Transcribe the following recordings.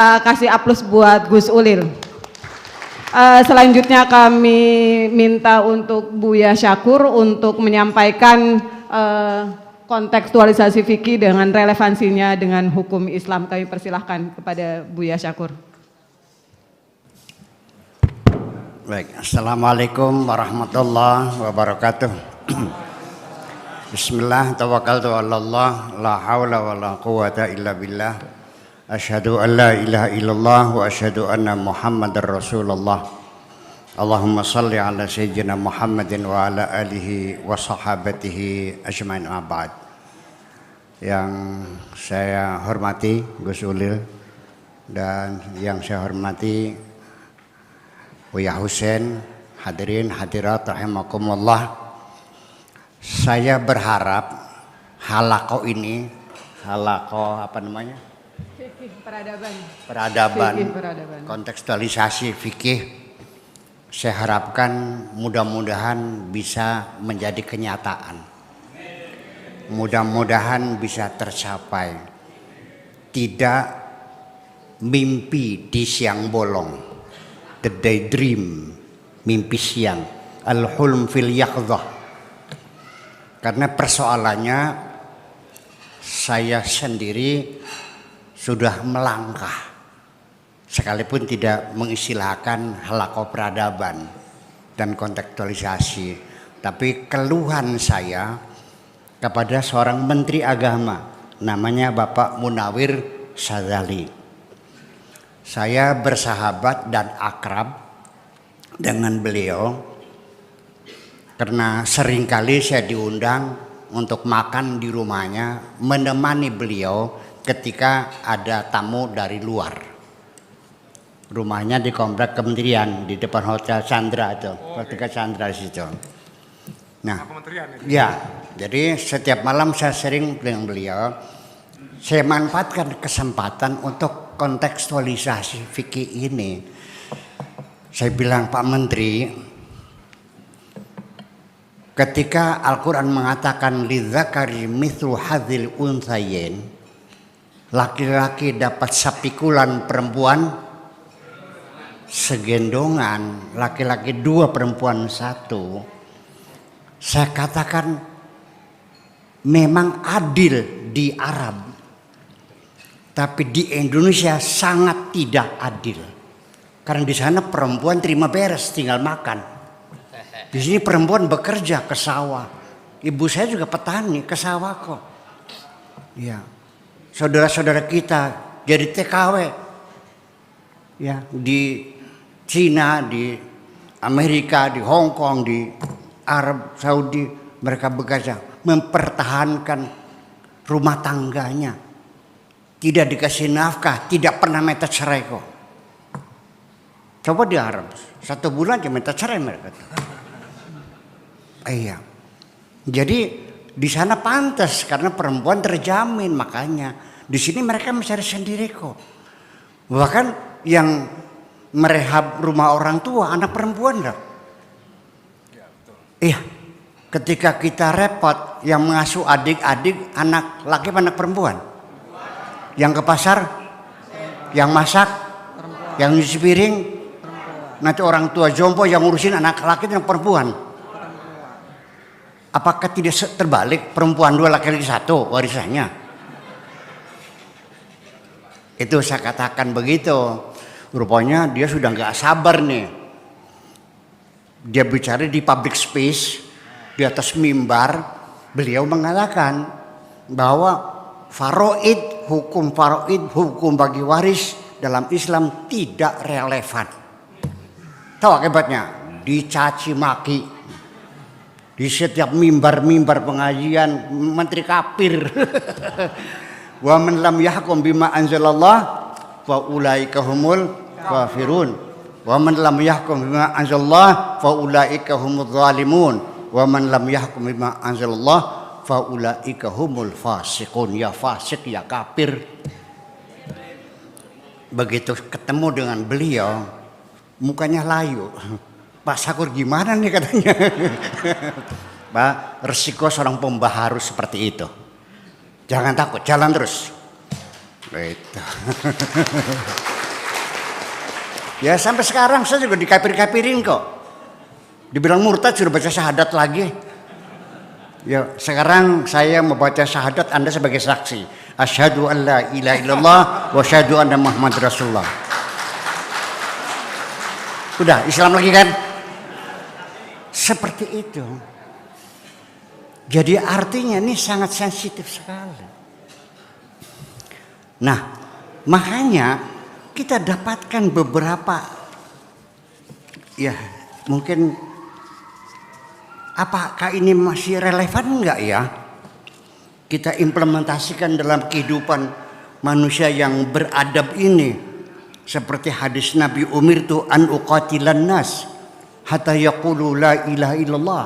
Kasih aplaus buat Gus Ulil. Selanjutnya kami minta untuk Buya Syakur untuk menyampaikan kontekstualisasi fikih dengan relevansinya dengan hukum Islam. Kami persilahkan kepada Buya Syakur. Baik, Assalamualaikum warahmatullahi wabarakatuh. Bismillah, tawakkaltu ala Allah, la hawla wa la quwata illa billah. Asyhadu an la ilaha illallah wa asyhadu anna Muhammadar Rasulullah. Allahumma salli ala sayyidina Muhammadin wa ala alihi wa sahabatihi ajmain abad. Yang saya hormati Gus Ulil dan yang saya hormati Buya Husein, hadirin hadirat rahimakumullah. Saya berharap halaqah ini, halaqah apa namanya? Peradaban, kontekstualisasi fikih, saya harapkan mudah-mudahan bisa menjadi kenyataan. Mudah-mudahan bisa tercapai. Tidak mimpi di siang bolong, the daydream, mimpi siang, al-hulm fil yaqdzah. Karena persoalannya saya sendiri sudah melangkah, sekalipun tidak mengistilahkan halaqah peradaban dan kontekstualisasi, tapi keluhan saya kepada seorang menteri agama namanya Bapak Munawir Sadzali. Saya bersahabat dan akrab dengan beliau karena seringkali saya diundang untuk makan di rumahnya, menemani beliau ketika ada tamu dari luar. Rumahnya di komplek kementerian di depan Hotel Chandra itu, Hotel Chandra di situ. Nah, ya, jadi setiap malam saya sering dengan beliau. Saya manfaatkan kesempatan untuk kontekstualisasi fikih ini. Saya bilang, Pak Menteri, ketika Al-Quran mengatakan lidzakari mithlu hadzil unthayain, laki-laki dapat sapikulan, perempuan segendongan, laki-laki 2 perempuan 1. Saya katakan memang adil di Arab, tapi di Indonesia sangat tidak adil. Karena di sana perempuan terima beres, tinggal makan. Di sini perempuan bekerja ke sawah. Ibu saya juga petani, ke sawah kok. Ya. Saudara-saudara kita jadi TKW ya, di Cina, di Amerika, di Hong Kong, di Arab Saudi, mereka bekerja mempertahankan rumah tangganya, tidak dikasih nafkah, tidak pernah minta cerai kok. Coba di Arab 1 bulan aja minta cerai mereka. Iya, jadi di sana pantas karena perempuan terjamin, makanya di sini mereka mencari sendiri kok. Bahkan yang merehab rumah orang tua anak perempuan lah. Iya, ketika kita repot yang mengasuh adik-adik anak laki anak perempuan, yang ke pasar, yang masak, yang nyuci piring, nanti orang tua jompo yang ngurusin anak laki dan perempuan. Apakah tidak terbalik, perempuan 2 laki-laki 1 warisannya? Itu saya katakan begitu. Rupanya dia sudah nggak sabar nih. Dia bicara di public space, di atas mimbar, beliau mengatakan bahwa faraid, hukum bagi waris dalam Islam tidak relevan. Tahu akibatnya? Dicaci maki. Di setiap mimbar-mimbar pengajian, menteri kafir. Wa man lam yahkum bima anzalallah fa ulaika humul kafirun. Wa man lam yahkum bima anzalallah fa ulaika humudz zalimun. Wa man lam yahkum bima anzalallah fa ulaika humul fasiqun. Ya fasik, ya kafir. Begitu ketemu dengan beliau, mukanya layu. Pak Syakur gimana nih katanya. Pak, resiko seorang pembaharu seperti itu. Jangan takut, jalan terus. Gitu. Ya sampai sekarang saya juga dikafir-kafirin kok. Dibilang murtad sudah baca syahadat lagi. Ya sekarang saya membaca syahadat, Anda sebagai saksi. Asyhadu an la ilaha illallah wa asyhadu anna Muhammad Rasulullah. Udah Islam lagi kan? Seperti itu. Jadi artinya ini sangat sensitif sekali. Nah, makanya kita dapatkan beberapa, ya mungkin apakah ini masih relevan enggak ya? Kita implementasikan dalam kehidupan manusia yang beradab ini. Seperti hadis Nabi, umirtu an uqatilan nas hatta yaqulu la ilaha illallah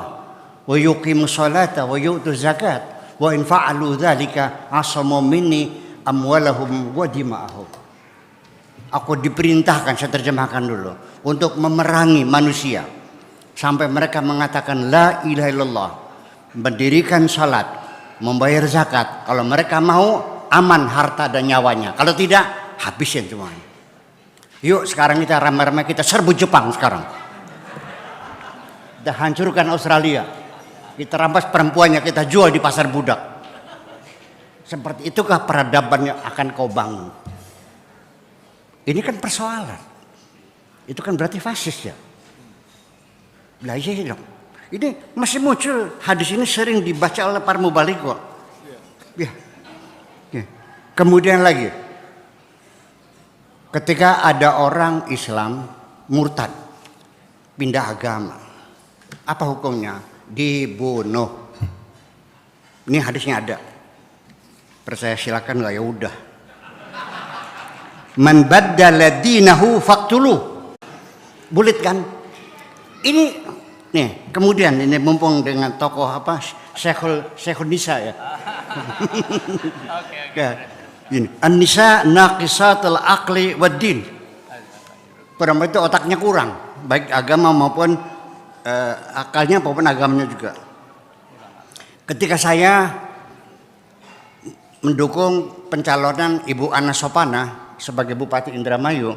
wa yuqimu salata wa yu'tu zakat wa in fa'alu dzalika asamu minni amwalahum wa dima'ahum. Aku diperintahkan, saya terjemahkan dulu, untuk memerangi manusia sampai mereka mengatakan la ilaha illallah, mendirikan salat, membayar zakat. Kalau mereka mau, aman harta dan nyawanya. Kalau tidak, habisin semuanya. Yuk sekarang kita ramai-ramai kita serbu Jepang sekarang. Kita hancurkan Australia. Kita rampas perempuannya, kita jual di pasar budak. Seperti itukah peradaban yang akan kau bangun? Ini kan persoalan. Itu kan berarti fasis ya. Lah iya dong. Ini masih muncul, hadis ini sering dibaca oleh para mubalik kok. Ya. Ya. Kemudian lagi, ketika ada orang Islam murtad, pindah agama, apa hukumnya? Dibunuh. Ini hadisnya ada. Percaya silakan nggak ya udah. Man baddala dinahu faqtuluh. Bulit kan? Ini nih, kemudian ini mumpung dengan tokoh apa Syekhul Nisa ya. Oke. Ini An-Nisa naqisatul aqli wad din. Perempuan itu otaknya kurang, baik agama maupun akalnya maupun agamanya juga. Ketika saya mendukung pencalonan Ibu Ana Sopana sebagai Bupati Indramayu,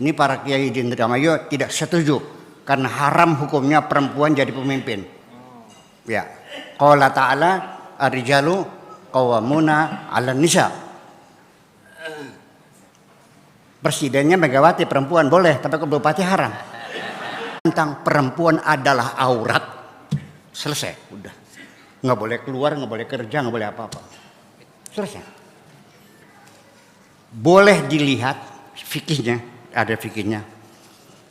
ini para kiai di Indramayu tidak setuju karena haram hukumnya perempuan jadi pemimpin. Ya, qala ta'ala ar-rijalu qawwamuna 'alan nisa. Presidennya Megawati perempuan boleh, tapi kalau bupati haram. Tentang perempuan adalah aurat, selesai, udah. Nggak boleh keluar, nggak boleh kerja, nggak boleh apa-apa. Selesai. Boleh dilihat fikihnya, ada fikihnya.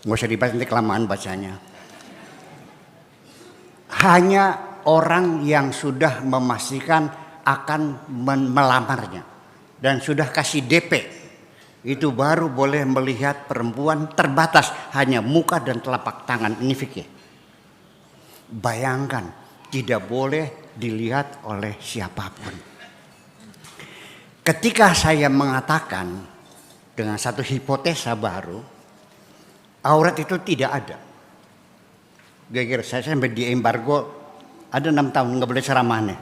Nggak usah dibahas, nanti kelamaan bacanya. Hanya orang yang sudah memastikan akan melamarnya dan sudah kasih DP, itu baru boleh melihat perempuan, terbatas hanya muka dan telapak tangan. Ini fikih. Bayangkan, tidak boleh dilihat oleh siapapun. Ketika saya mengatakan dengan satu hipotesa baru, aurat itu tidak ada. Gara-gara saya sampai di embargo, ada 6 tahun nggak boleh ceramah nih.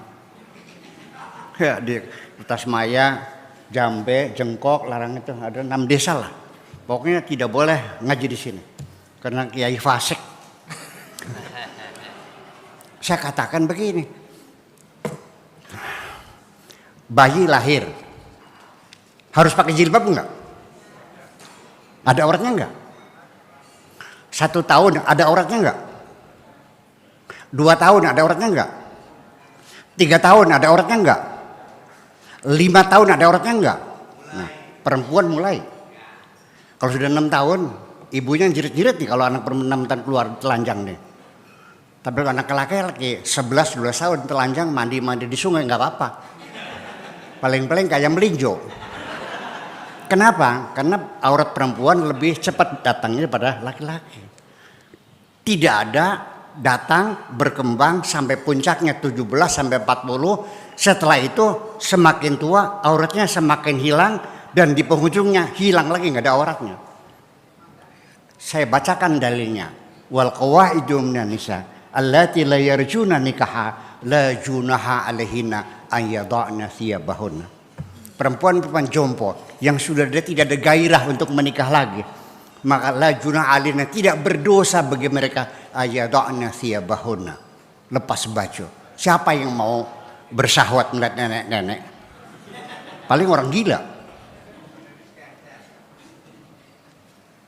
Ya, di Tasmaya, Jambe, Jengkok, Larang itu ada 6 desa lah. Pokoknya tidak boleh ngaji di sini karena kiai fasik. Saya katakan begini, bayi lahir harus pakai jilbab enggak? Ada auratnya enggak? 1 tahun ada auratnya enggak? 2 tahun ada auratnya enggak? 3 tahun ada auratnya enggak? 5 tahun ada auratnya enggak? Nah, perempuan mulai. Kalau sudah 6 tahun, ibunya jerit-jerit nih kalau anak perempuan 6 tahun keluar telanjang nih. Tapi kalau anak laki-laki 11-12 tahun telanjang mandi-mandi di sungai enggak apa-apa. Paling-paling kayak melinjo. Kenapa? Karena aurat perempuan lebih cepat datangnya daripada laki-laki. Tidak ada datang berkembang sampai puncaknya 17 sampai 40. Setelah itu semakin tua auratnya semakin hilang dan di penghujungnya hilang lagi, nggak ada auratnya. Saya bacakan dalilnya. Wal qawaidu minan nisa allati la yarjuna nikaha la junaha alaihinna an yada'na thiyabahunna. Perempuan-perempuan jompo yang sudah tidak ada gairah untuk menikah lagi, maka la junah alaina, tidak berdosa bagi mereka ayadana thiyabahunna, lepas baju. Siapa yang mau bersahwat melihat nenek-nenek? Paling orang gila.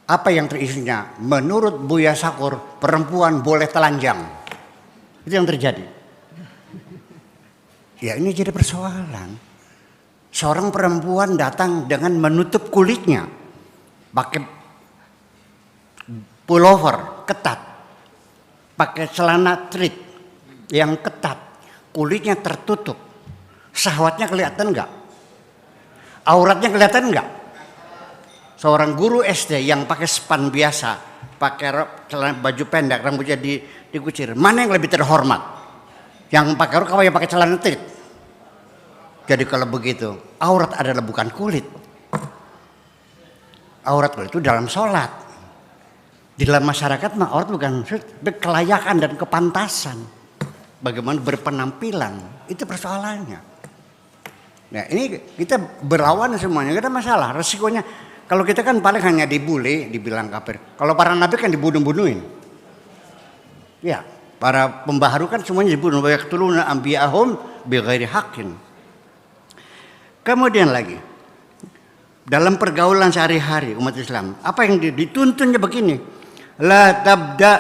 Apa yang terisinya? Menurut Buya Sakur, perempuan boleh telanjang. Itu yang terjadi. Ya ini jadi persoalan. Seorang perempuan datang dengan menutup kulitnya, pakai pullover ketat, pakai celana treat yang ketat, kulitnya tertutup, syahwatnya kelihatan enggak? Auratnya kelihatan enggak? Seorang guru SD yang pakai span biasa, pakai celana baju pendek, rambutnya dikucir, mana yang lebih terhormat? Yang pakai rok apa yang pakai celana treat? Jadi kalau begitu, aurat adalah bukan kulit. Aurat itu dalam sholat. Di dalam masyarakat mah aurat bukan kelayakan dan kepantasan. Bagaimana berpenampilan, itu persoalannya. Nah ini kita berlawan semuanya, gak ada masalah. Resikonya, kalau kita kan paling hanya dibully, dibilang kafir. Kalau para nabi kan dibunuh-bunuhin. Ya, para pembaharu kan semuanya dibunuh. Yaqtuluna anbiya'ahum bighairi haqqin. Kemudian lagi, dalam pergaulan sehari-hari umat Islam, apa yang dituntunnya begini, la tabda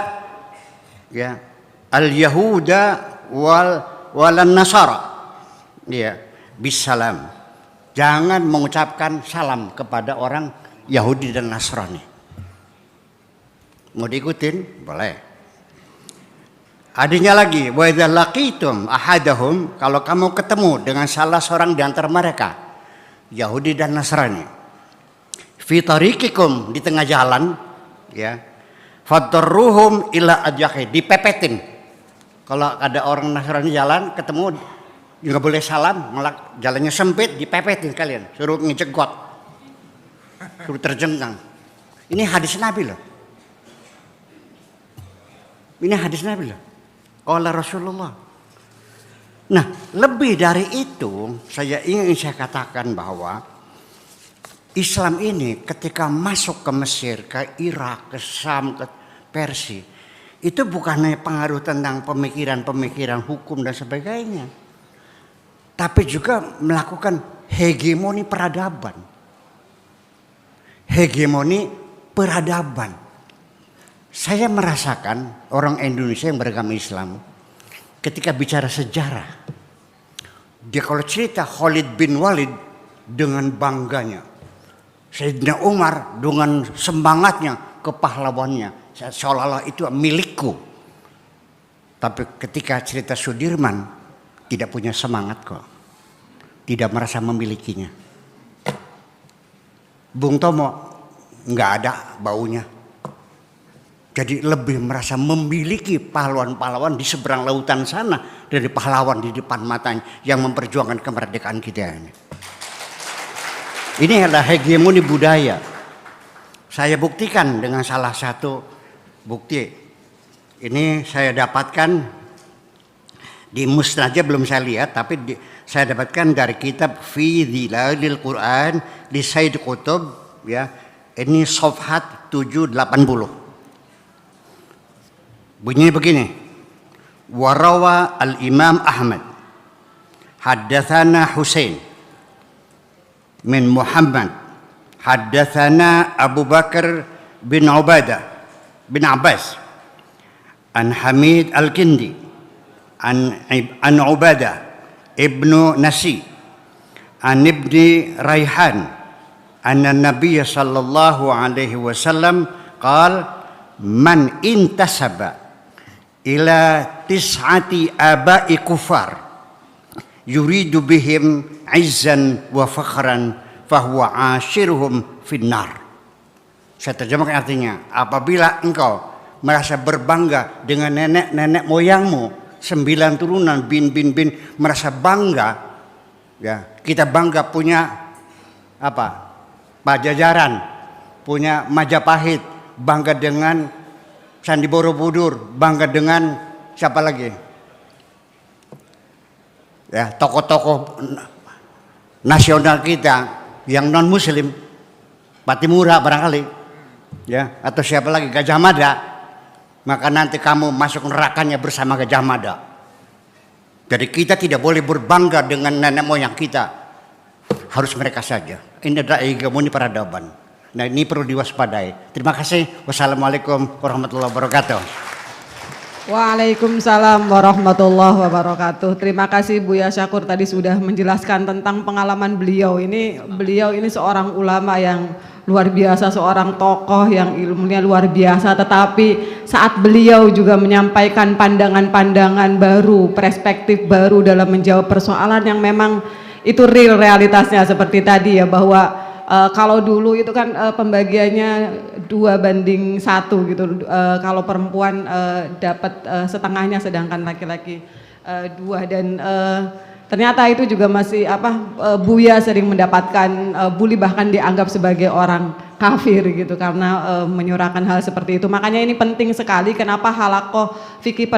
ya al-yahuda walan nasara, ya bisalam. Jangan mengucapkan salam kepada orang Yahudi dan Nasrani. Mau diikutin? Boleh. Adanya lagi, wa idza laqitum ahadahum, kalau kamu ketemu dengan salah seorang di antara mereka, Yahudi dan Nasrani, fi tariqikum, di tengah jalan, ya, fadarruhum ila adyahi, dipepetin. Kalau ada orang Nasrani jalan, ketemu, nggak boleh salam, malah jalannya sempit, dipepetin kalian, suruh ngejegot, suruh terjengkang. Ini hadis Nabi loh. Ini hadis Nabi loh. Qala Rasulullah. Nah, lebih dari itu, saya ingin saya katakan bahwa Islam ini ketika masuk ke Mesir, ke Irak, ke Syam, ke Persia, itu bukan hanya pengaruh tentang pemikiran-pemikiran hukum dan sebagainya, tapi juga melakukan hegemoni peradaban. Hegemoni peradaban. Saya merasakan orang Indonesia yang beragama Islam ketika bicara sejarah, dia kalau cerita Khalid bin Walid dengan bangganya, Sayyidina Umar dengan semangatnya, kepahlawannya, seolah-olah itu milikku. Tapi ketika cerita Sudirman, tidak punya semangat kok, tidak merasa memilikinya. Bung Tomo nggak ada baunya. Jadi lebih merasa memiliki pahlawan-pahlawan di seberang lautan sana dari pahlawan di depan matanya yang memperjuangkan kemerdekaan kita ini. Ini adalah hegemoni budaya. Saya buktikan dengan salah satu bukti. Ini saya dapatkan di Musnadnya, belum saya lihat, tapi saya dapatkan dari kitab Fi Dhilalil Quran di Said Qutb, ya. Ini Safhat 780. Bunyinya begini. Warawa al-Imam Ahmad haddatsana Husain min Muhammad haddatsana Abu Bakar bin Ubadah bin Abbas an Hamid al-Kindi an Ubadah ibnu Nasi an ibni Raihan anna Nabiy sallallahu alaihi wasallam qala man intasaba ila tis'ati aba'i kufar yuridu bihim izzan wa fakhran fahuwa ashiruhum finnar. Saya terjemahkan artinya, apabila engkau merasa berbangga dengan nenek-nenek moyangmu, 9 turunan bin merasa bangga, ya, kita bangga punya apa? Pajajaran, punya Majapahit, bangga dengan Candi Borobudur, bangga dengan siapa lagi? Ya, tokoh-tokoh nasional kita yang non muslim, Patimura barangkali. ya, atau siapa lagi, Gajah Mada, maka nanti kamu masuk nerakanya bersama Gajah Mada. Jadi kita tidak boleh berbangga dengan nenek moyang kita, harus mereka saja. Ini adalah hegemoni peradaban. Nah, ini perlu diwaspadai. Terima kasih. Wassalamualaikum warahmatullahi wabarakatuh. Waalaikumsalam warahmatullahi wabarakatuh. Terima kasih Buya Syakur tadi sudah menjelaskan tentang pengalaman beliau. Beliau ini seorang ulama yang luar biasa, seorang tokoh yang ilmunya luar biasa, tetapi saat beliau juga menyampaikan pandangan-pandangan baru, perspektif baru dalam menjawab persoalan yang memang itu real realitasnya seperti tadi ya, bahwa kalau dulu itu kan pembagiannya 2:1 gitu, kalau perempuan dapat setengahnya sedangkan laki-laki 2, dan ternyata itu juga masih Buya sering mendapatkan bully, bahkan dianggap sebagai orang kafir gitu karena menyuarakan hal seperti itu. Makanya ini penting sekali kenapa Halaqah Fikih pada